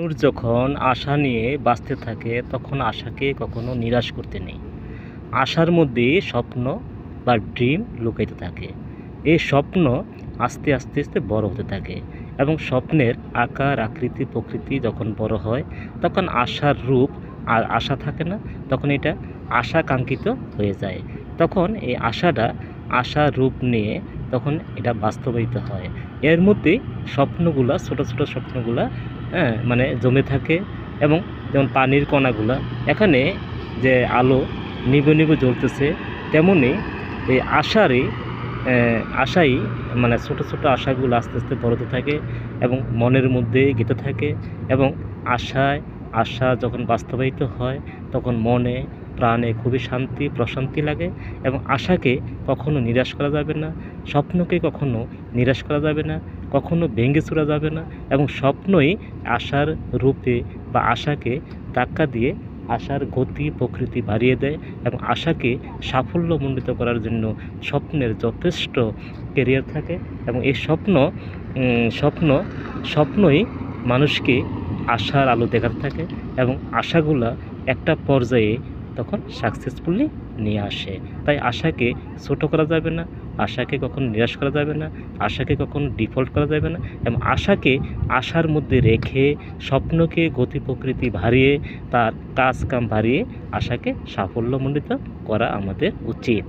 মানুষ যখন আশা নিয়ে বাঁচতে থাকে তখন আশাকে কখনো নিরাশ করতে নেই। আশার মধ্যে স্বপ্ন বা ড্রিম লুকাইতে থাকে। এই স্বপ্ন আস্তে আস্তে আস্তে বড় হতে থাকে এবং স্বপ্নের আকার আকৃতি প্রকৃতি যখন বড় হয় তখন আশার রূপ আর আশা থাকে না, তখন এটা আশাকাঙ্ক্ষিত হয়ে যায়। তখন এই আশাটা আশার রূপ নিয়ে তখন এটা বাস্তবায়িত হয়। এর মধ্যে স্বপ্নগুলা ছোট ছোট স্বপ্নগুলা মানে জমে থাকে এবং যেমন পানির কণাগুলা এখানে যে আলো নিভে নিভে জ্বলতেছে, তেমনি এই আশাই মানে ছোট ছোট আশাগুলো আস্তে আস্তে বড় হতে থাকে এবং মনের মধ্যে গেঁথে থাকে এবং আশা যখন বাস্তবায়িত হয় তখন মনে প্রাণে খুবই শান্তি প্রশান্তি লাগে এবং আশাকে কখনো নিরাশ করা যাবে না, স্বপ্নকে কখনো নিরাশ করা যাবে না, কখনো ভেঙে চুরা যাবে না এবং স্বপ্নই আশার রূপে বা আশাকে ধাক্কা দিয়ে আশার গতি প্রকৃতি বাড়িয়ে দেয় এবং আশাকে সাফল্যমণ্ডিত করার জন্য স্বপ্নের যথেষ্ট ক্যারিয়ার থাকে এবং এই স্বপ্নই মানুষকে আশার আলো দেখাতে থাকে এবং আশাগুলা একটা পর্যায়ে তখন সাকসেসফুলি নিয়ে আসে। তাই আশাকে ছোট করা যাবে না, আশাকে কখনো নিরাশ করা যাবে না, আশাকে কখনো ডিফল্ট করা যাবে না এবং আশাকে আশার মধ্যে রেখে স্বপ্নকে গতি প্রকৃতি বাড়িয়ে তার কাজ কাম বাড়িয়ে আশাকে সাফল্যমণ্ডিত করা আমাদের উচিত।